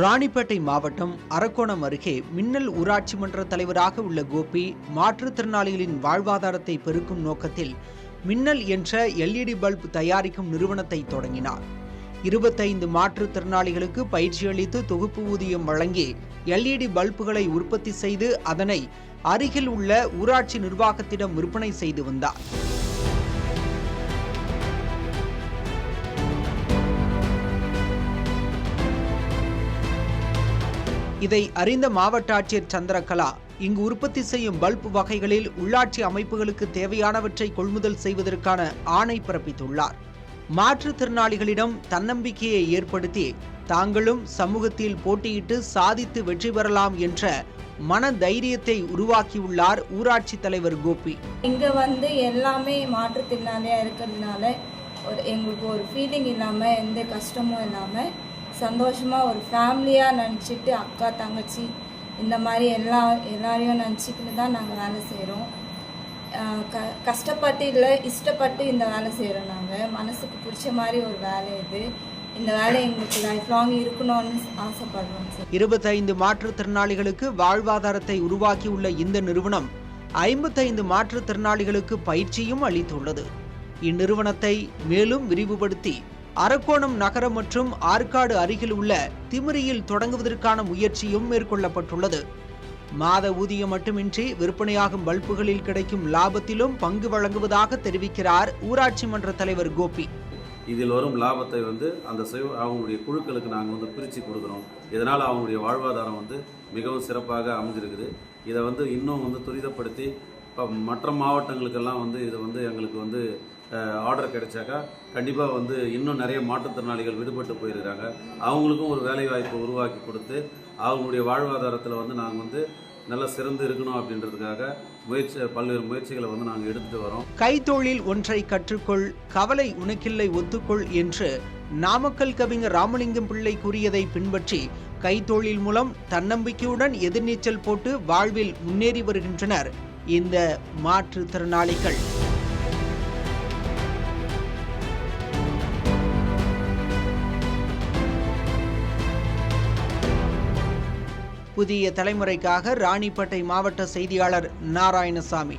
ராணிப்பேட்டை மாவட்டம் அரக்கோணம் அருகே மின்னல் ஊராட்சி மன்ற தலைவராக உள்ள கோபி மாற்றுத்திறனாளிகளின் வாழ்வாதாரத்தை பெருக்கும் நோக்கத்தில் மின்னல் என்ற LED பல்ப் தயாரிக்கும் நிறுவனத்தை தொடங்கினார். 25 மாற்றுத்திறனாளிகளுக்கு பயிற்சி அளித்து தொகுப்பு ஊதியம் வழங்கி LED பல்புகளை உற்பத்தி செய்து அதனை அருகில் உள்ள ஊராட்சி நிர்வாகத்திடம் விற்பனை செய்து வந்தார். இதை அறிந்த மாவட்ட ஆட்சியர் சந்திரகலா இங்கு உற்பத்தி செய்யும் பல்ப் வகைகளில் உள்ளாட்சி அமைப்புகளுக்கு தேவையானவற்றை கொள்முதல் செய்வதற்கான ஆணை பிறப்பித்துள்ளார். மாற்றுத்திறனாளிகளிடம் தன்னம்பிக்கையை ஏற்படுத்தி தாங்களும் சமூகத்தில் போட்டியிட்டு சாதித்து வெற்றி பெறலாம் என்ற மன தைரியத்தை உருவாக்கியுள்ளார் ஊராட்சி தலைவர் கோபி. இங்க எல்லாமே மாற்றுத்திறனாளியா இருக்கிறதுனால எங்களுக்கு ஒரு ஃபீலிங் இல்லாம எந்த கஷ்டமும் இல்லாம சந்தோஷமா ஒரு ஃபேமிலியா நினச்சிட்டு அக்கா தங்கச்சி இந்த மாதிரி எல்லாரையும் நினச்சிக்கிட்டு தான் நாங்கள் வேலை செய்கிறோம். கஷ்டப்பட்டு இல்லை இஷ்டப்பட்டு இந்த வேலை செய்கிறோம். நாங்கள் மனசுக்கு பிடிச்ச மாதிரி ஒரு வேலை இது. இந்த வேலை எங்களுக்கு லைஃப் லாங் இருக்கணும்னு ஆசைப்படுறோம். 25 மாற்றுத்திறனாளிகளுக்கு வாழ்வாதாரத்தை உருவாக்கியுள்ள இந்த நிறுவனம் 55 மாற்றுத்திறனாளிகளுக்கு பயிற்சியும் அளித்துள்ளது. இந்நிறுவனத்தை மேலும் விரிவுபடுத்தி அரக்கோணம் நகரம் மற்றும் ஆற்காடு அருகில் உள்ள திமிரியில் தொடங்குவதற்கான முயற்சியும் மேற்கொள்ளப்பட்டுள்ளது. மாத ஊதியம் மட்டுமின்றி விற்பனையாகும் பல்புகளில் கிடைக்கும் லாபத்திலும் பங்கு வழங்குவதாக தெரிவிக்கிறார் ஊராட்சி மன்ற தலைவர் கோபி. இதில் வரும் லாபத்தை அந்த அவங்களுடைய குழுக்களுக்கு நாங்கள் பிரித்து கொடுக்குறோம். இதனால் அவங்களுடைய வாழ்வாதாரம் மிகவும் சிறப்பாக அமைஞ்சிருக்குது. இதை இன்னும் துரிதப்படுத்தி மற்ற மாவட்டங்களுக்கெல்லாம் இது எங்களுக்கு ஆர்டர் கிடைச்சாக்கா கண்டிப்பாக இன்னும் நிறைய மாற்றுத்திறனாளிகள் விடுபட்டு போயிருக்கிறாங்க. அவங்களுக்கும் ஒரு வேலை வாய்ப்பை உருவாக்கி கொடுத்து அவங்களுடைய வாழ்வாதாரத்தில் நாங்கள் நல்லா சிறந்து இருக்கணும் அப்படின்றதுக்காக பல்வேறு முயற்சிகளை நாங்கள் எடுத்துட்டு வரோம். கைத்தொழில் ஒன்றை கற்றுக்கொள், கவலை உனக்கில்லை ஒத்துக்கொள் என்று நாமக்கல் கவிஞர் ராமலிங்கம் பிள்ளை கூறியதை பின்பற்றி கைத்தொழில் மூலம் தன்னம்பிக்கையுடன் எதிர்நீச்சல் போட்டு வாழ்வில் முன்னேறி வருகின்றனர் இந்த மாற்றுத்திறனாளிகள். புதிய தலைமுறைக்காக ராணிப்பேட்டை மாவட்ட செய்தியாளர் நாராயணசாமி.